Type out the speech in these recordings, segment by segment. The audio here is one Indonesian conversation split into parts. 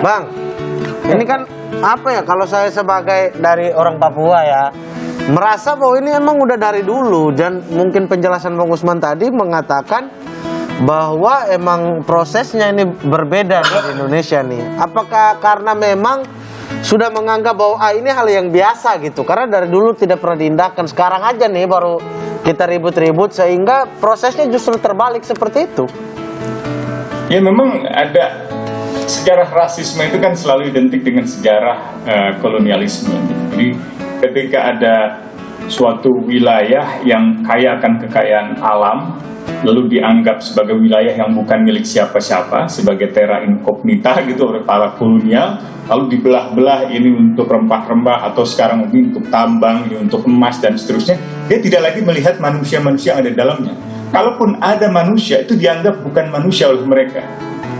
Bang, ini kan apa ya, kalau saya sebagai dari orang Papua ya, merasa bahwa ini emang udah dari dulu. Dan mungkin penjelasan Bang Usman tadi mengatakan bahwa emang prosesnya ini berbeda di Indonesia nih. Apakah karena memang sudah menganggap bahwa ini hal yang biasa gitu, karena dari dulu tidak pernah diindahkan, sekarang aja nih baru kita ribut-ribut, sehingga prosesnya justru terbalik seperti itu. Ya memang ada sejarah rasisme itu kan selalu identik dengan sejarah kolonialisme. Jadi ketika ada suatu wilayah yang kaya akan kekayaan alam, lalu dianggap sebagai wilayah yang bukan milik siapa-siapa, sebagai terra incognita gitu oleh para kolonial, lalu dibelah-belah, ini untuk rempah-rempah, atau sekarang mungkin untuk tambang, ini untuk emas dan seterusnya. Dia tidak lagi melihat manusia-manusia yang ada di dalamnya. Kalaupun ada manusia, itu dianggap bukan manusia oleh mereka.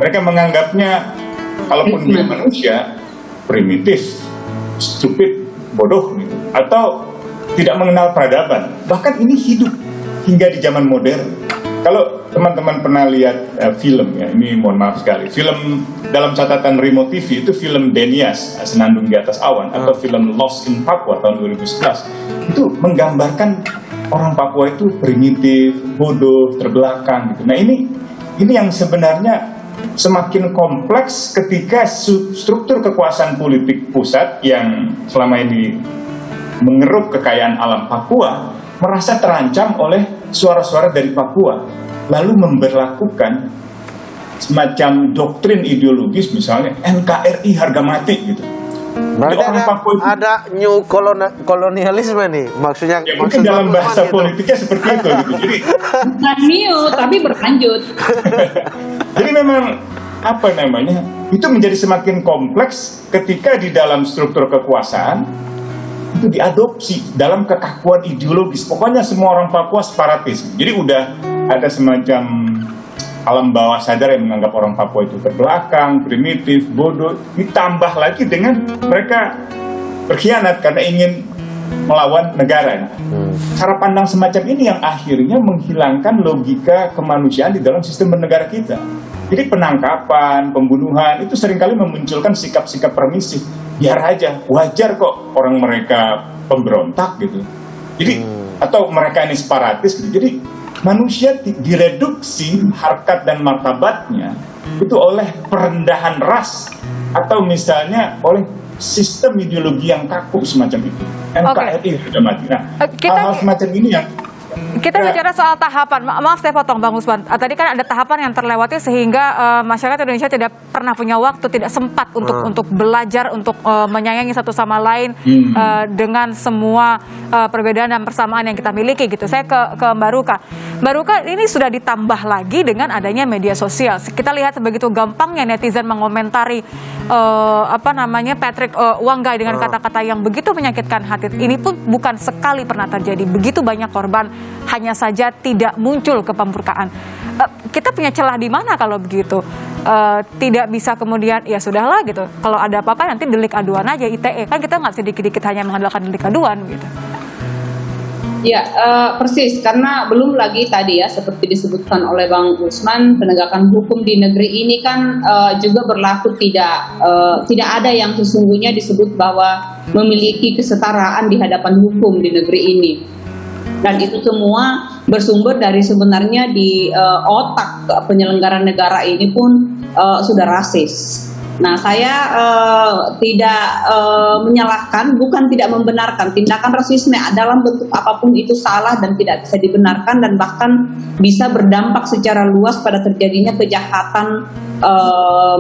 Mereka menganggapnya, kalaupun dia manusia, primitif, stupid, bodoh, gitu, atau tidak mengenal peradaban. Bahkan ini hidup hingga di zaman modern. Kalau teman-teman pernah lihat film ya, ini mohon maaf sekali, film dalam catatan Rimo TV itu film Denias, Senandung di Atas Awan, atau film Lost in Papua tahun 2011, itu menggambarkan orang Papua itu primitif, bodoh, terbelakang gitu. Nah ini yang sebenarnya semakin kompleks ketika struktur kekuasaan politik pusat yang selama ini mengeruk kekayaan alam Papua merasa terancam oleh suara-suara dari Papua, lalu memberlakukan semacam doktrin ideologis, misalnya NKRI harga mati gitu. Berarti ada new kolonialisme nih, maksudnya. Ya, mungkin dalam bahasa politiknya seperti itu gitu. Jadi bukan new tapi berlanjut. Jadi memang apa namanya, itu menjadi semakin kompleks ketika di dalam struktur kekuasaan itu diadopsi dalam kekakuan ideologis. Pokoknya semua orang Papua separatis. Jadi udah ada semacam alam bawah sadar yang menganggap orang Papua itu terbelakang, primitif, bodoh. Ditambah lagi dengan mereka berkhianat karena ingin melawan negara. Cara pandang semacam ini yang akhirnya menghilangkan logika kemanusiaan di dalam sistem bernegara kita. Jadi penangkapan, pembunuhan itu seringkali memunculkan sikap-sikap permisif. Biar aja, wajar kok orang mereka pemberontak gitu. Jadi atau mereka ini separatis gitu. Jadi manusia direduksi harkat dan martabatnya itu oleh perendahan ras, atau misalnya oleh sistem ideologi yang kaku semacam itu. NKRI sudah mati. Nah, hal-hal semacam ini yang kita bicara soal tahapan. Maaf saya potong Bang Usman. Tadi kan ada tahapan yang terlewati sehingga masyarakat Indonesia tidak pernah punya waktu, tidak sempat untuk belajar, untuk menyayangi satu sama lain dengan semua perbedaan dan persamaan yang kita miliki gitu. Saya ke Mbak Ruka. Mbak Ruka, ini sudah ditambah lagi dengan adanya media sosial. Kita lihat sebegitu gampangnya netizen mengomentari Patrick Wanggai dengan kata-kata yang begitu menyakitkan hati. Ini pun bukan sekali pernah terjadi. Begitu banyak korban, hanya saja tidak muncul kepemurkaan. Kita punya celah di mana kalau begitu? Tidak bisa kemudian ya sudahlah gitu. Kalau ada apa-apa nanti delik aduan aja ITE. Kan kita nggak sedikit-sedikit hanya mengandalkan delik aduan gitu. Ya, persis, karena belum lagi tadi ya seperti disebutkan oleh Bang Usman, penegakan hukum di negeri ini kan juga berlaku tidak ada yang sesungguhnya disebut bahwa memiliki kesetaraan di hadapan hukum di negeri ini. Dan itu semua bersumber dari sebenarnya di otak penyelenggara negara ini pun sudah rasis. Nah, saya tidak menyalahkan, bukan tidak membenarkan tindakan rasisme dalam bentuk apapun itu salah dan tidak bisa dibenarkan, dan bahkan bisa berdampak secara luas pada terjadinya kejahatan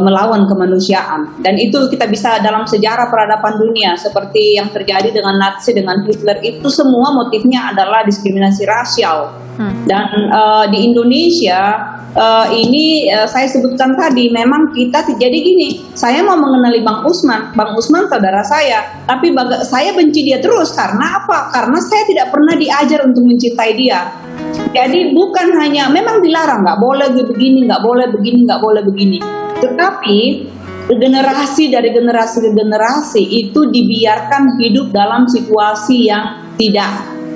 melawan kemanusiaan. Dan itu kita bisa dalam sejarah peradaban dunia seperti yang terjadi dengan Nazi, dengan Hitler, itu semua motifnya adalah diskriminasi rasial. Dan di Indonesia ini saya sebutkan tadi, memang kita jadi gini, saya mau mengenali Bang Usman saudara saya, tapi saya benci dia terus karena apa? Karena saya tidak pernah diajar untuk mencintai dia. Jadi bukan hanya memang dilarang, nggak boleh begini, nggak boleh begini, nggak boleh begini, tetapi generasi dari generasi ke generasi itu dibiarkan hidup dalam situasi yang tidak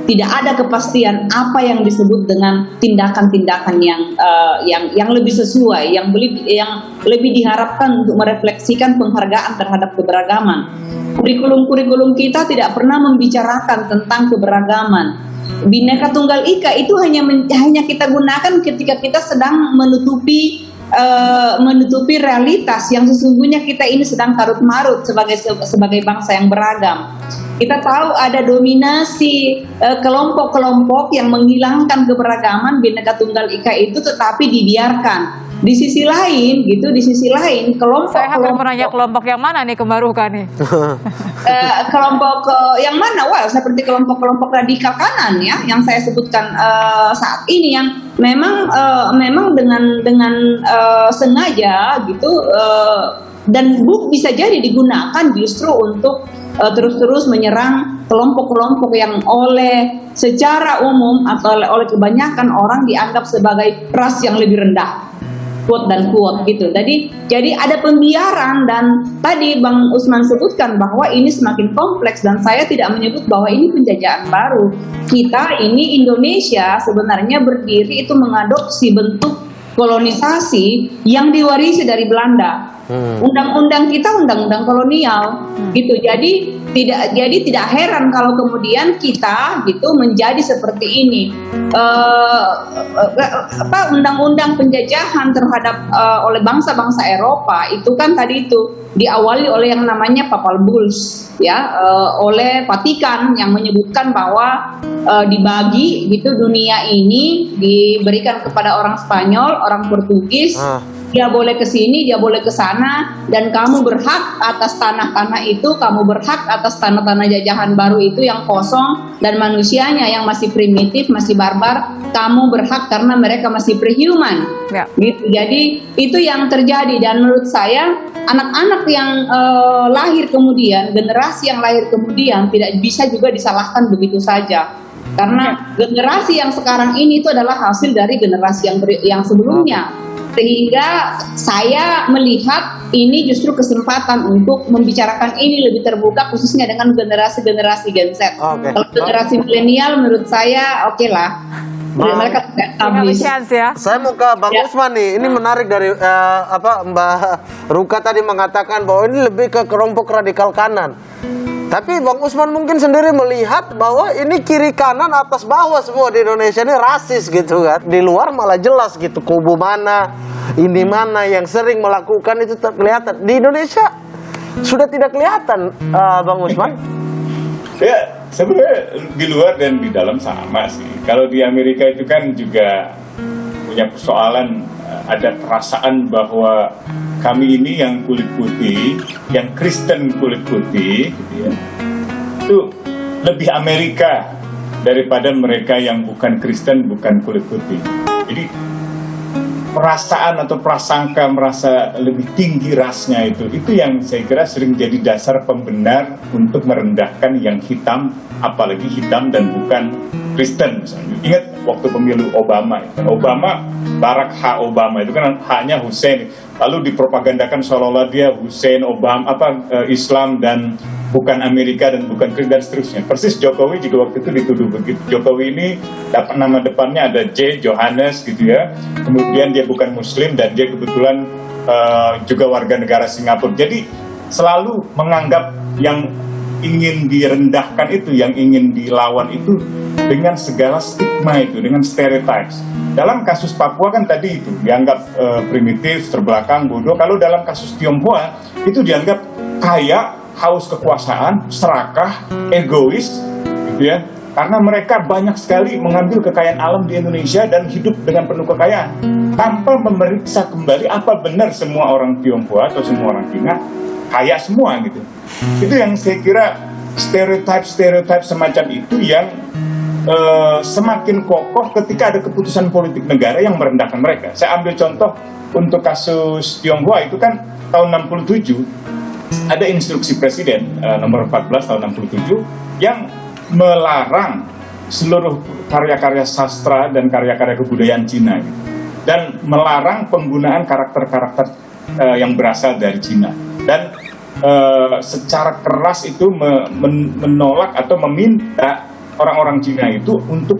tidak ada kepastian apa yang disebut dengan tindakan-tindakan yang lebih sesuai, yang lebih diharapkan untuk merefleksikan penghargaan terhadap keberagaman. Kurikulum kita tidak pernah membicarakan tentang keberagaman. Bhinneka Tunggal Ika itu hanya kita gunakan ketika kita sedang menutupi realitas yang sesungguhnya kita ini sedang karut-marut sebagai bangsa yang beragam. Kita tahu ada dominasi kelompok-kelompok yang menghilangkan keberagaman Bhinneka Tunggal Ika itu, tetapi dibiarkan. Di sisi lain kelompok Saya hampir menanya kelompok yang mana nih ke Mbak Ruka nih? kelompok yang mana? Wah, seperti kelompok-kelompok radikal kanan ya, yang saya sebutkan saat ini, yang memang dengan sengaja gitu, dan bisa jadi digunakan justru untuk terus-terus menyerang kelompok-kelompok yang secara umum atau oleh kebanyakan orang dianggap sebagai ras yang lebih rendah. Quote dan quote gitu. Jadi ada pembiaran, dan tadi Bang Usman sebutkan bahwa ini semakin kompleks, dan saya tidak menyebut bahwa ini penjajahan baru. Kita ini Indonesia sebenarnya berdiri itu mengadopsi bentuk kolonisasi yang diwarisi dari Belanda. Undang-undang kita undang-undang kolonial gitu. Jadi tidak heran kalau kemudian kita gitu menjadi seperti ini. Undang-undang penjajahan terhadap oleh bangsa-bangsa Eropa itu kan tadi itu diawali oleh yang namanya Papal Bulls ya, oleh Vatikan, yang menyebutkan bahwa dibagi gitu dunia ini, diberikan kepada orang Spanyol, orang Portugis. Dia boleh ke sini, dia boleh ke sana, dan kamu berhak atas tanah-tanah itu, kamu berhak atas tanah-tanah jajahan baru itu yang kosong dan manusianya yang masih primitif, masih barbar, kamu berhak karena mereka masih prehuman. Ya. Gitu. Jadi itu yang terjadi, dan menurut saya anak-anak yang lahir kemudian, generasi yang lahir kemudian tidak bisa juga disalahkan begitu saja. Karena generasi yang sekarang ini itu adalah hasil dari generasi yang sebelumnya. Sehingga saya melihat ini justru kesempatan untuk membicarakan ini lebih terbuka, khususnya dengan generasi-generasi Gen Z. Kalau generasi milenial menurut saya oke lah. Mereka tidak habis. Ya. Saya mau ke Bang Usman nih. Ini menarik dari Mbak Ruka tadi mengatakan bahwa ini lebih ke kelompok radikal kanan. Tapi Bang Usman mungkin sendiri melihat bahwa ini kiri kanan atas bawah semua di Indonesia ini rasis gitu kan. Di luar malah jelas gitu kubu mana, ini mana yang sering melakukan itu terkelihatan. Di Indonesia sudah tidak kelihatan, Bang Usman. Ya, sebenarnya di luar dan di dalam sama sih. Kalau di Amerika itu kan juga punya persoalan, ada perasaan bahwa kami ini yang kulit putih, yang Kristen kulit putih, gitu ya, itu lebih Amerika daripada mereka yang bukan Kristen, bukan kulit putih. Jadi perasaan atau prasangka merasa lebih tinggi rasnya itu yang saya kira sering jadi dasar pembenar untuk merendahkan yang hitam, apalagi hitam dan bukan Kristen misalnya. Ingat waktu pemilu Obama, Barack H. Obama itu kan haknya Hussein, lalu dipropagandakan seolah-olah dia Hussein Obama Islam dan bukan Amerika dan bukan Kristen dan seterusnya. Persis Jokowi juga waktu itu dituduh begitu. Jokowi ini dapat nama depannya ada J. Johannes gitu ya. Kemudian dia bukan Muslim dan dia kebetulan juga warga negara Singapura. Jadi selalu menganggap yang ingin direndahkan itu, yang ingin dilawan itu dengan segala stigma itu, dengan stereotypes. Dalam kasus Papua kan tadi itu dianggap primitif, terbelakang, bodoh. Kalau dalam kasus Tionghoa itu dianggap kaya, haus kekuasaan, serakah, egois, gitu ya. Karena mereka banyak sekali mengambil kekayaan alam di Indonesia dan hidup dengan penuh kekayaan, tanpa memeriksa kembali apa benar semua orang Tionghoa atau semua orang Cina kaya semua gitu. Itu yang saya kira stereotype semacam itu yang semakin kokoh ketika ada keputusan politik negara yang merendahkan mereka. Saya ambil contoh untuk kasus Tionghoa itu kan tahun 67 ada instruksi Presiden nomor 14 tahun 67 yang melarang seluruh karya-karya sastra dan karya-karya kebudayaan Cina gitu. Dan melarang penggunaan karakter-karakter yang berasal dari Cina, dan secara keras itu menolak atau meminta orang-orang Cina itu untuk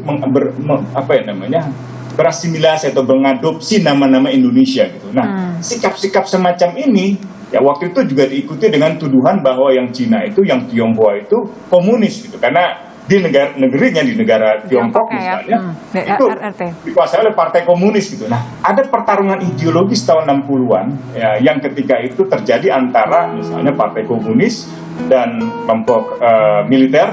berasimilasi atau mengadopsi nama-nama Indonesia gitu. Nah, sikap-sikap semacam ini ya waktu itu juga diikuti dengan tuduhan bahwa yang Cina itu, yang Tionghoa itu komunis gitu, karena di negara Tiongkok misalnya itu dikuasai oleh partai komunis gitu. Nah, ada pertarungan ideologis tahun 60-an ya, yang ketika itu terjadi antara misalnya partai komunis dan kelompok militer,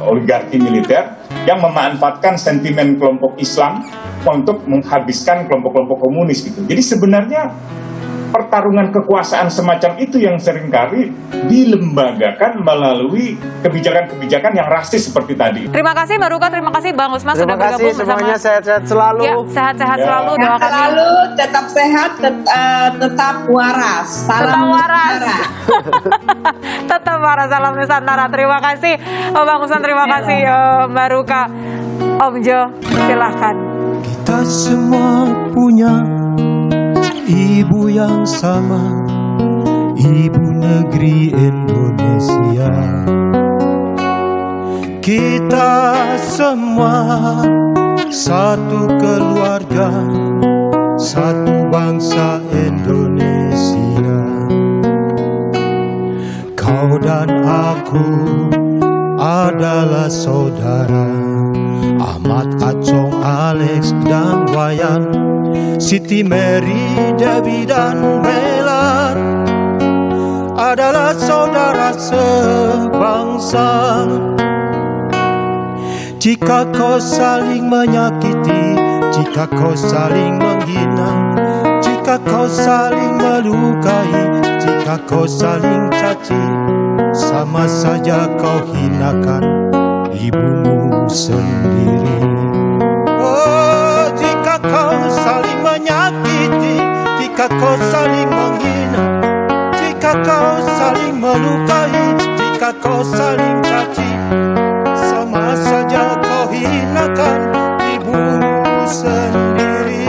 oligarki militer yang memanfaatkan sentimen kelompok Islam untuk menghabiskan kelompok-kelompok komunis gitu. Jadi sebenarnya pertarungan kekuasaan semacam itu yang seringkali dilembagakan melalui kebijakan-kebijakan yang rasis seperti tadi. Terima kasih Mbak Ruka, terima kasih Bang Usman sudah bergabung bersama. Semuanya sehat-sehat selalu. Ya, sehat-sehat selalu. Doa kami. Selalu tetap sehat, tetap waras. Salam Tetap waras. Nusantara. Tetap waras, salam Nusantara. Terima kasih Bang Usman, terima kasih Mbak Ruka. Om Jo, silahkan. Kita semua punya ibu yang sama, ibu negeri Indonesia. Kita semua satu keluarga, satu bangsa Indonesia. Kau dan aku adalah saudara, Ahmad, Acong, Alex, dan Wayan, Siti, Mary, Dewi, dan Melan adalah saudara sebangsa. Jika kau saling menyakiti, jika kau saling menghina, jika kau saling melukai, jika kau saling caci, sama saja kau hinakan ibumu sendiri. Oh, jika kau saling menyakiti, jika kau saling menghina, jika kau saling melukai, jika kau saling caci, sama saja kau hinakan ibumu sendiri.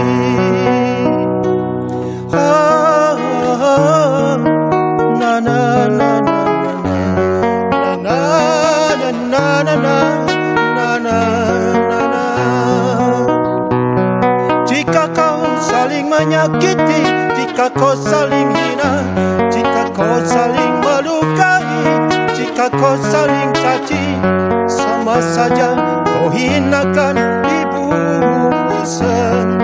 Ah, na na na na na na na na na. Jika kau saling menyakiti, jika kau saling hina, jika kau saling melukai, jika kau saling caci, sama saja kau hinakan ibumu sendiri.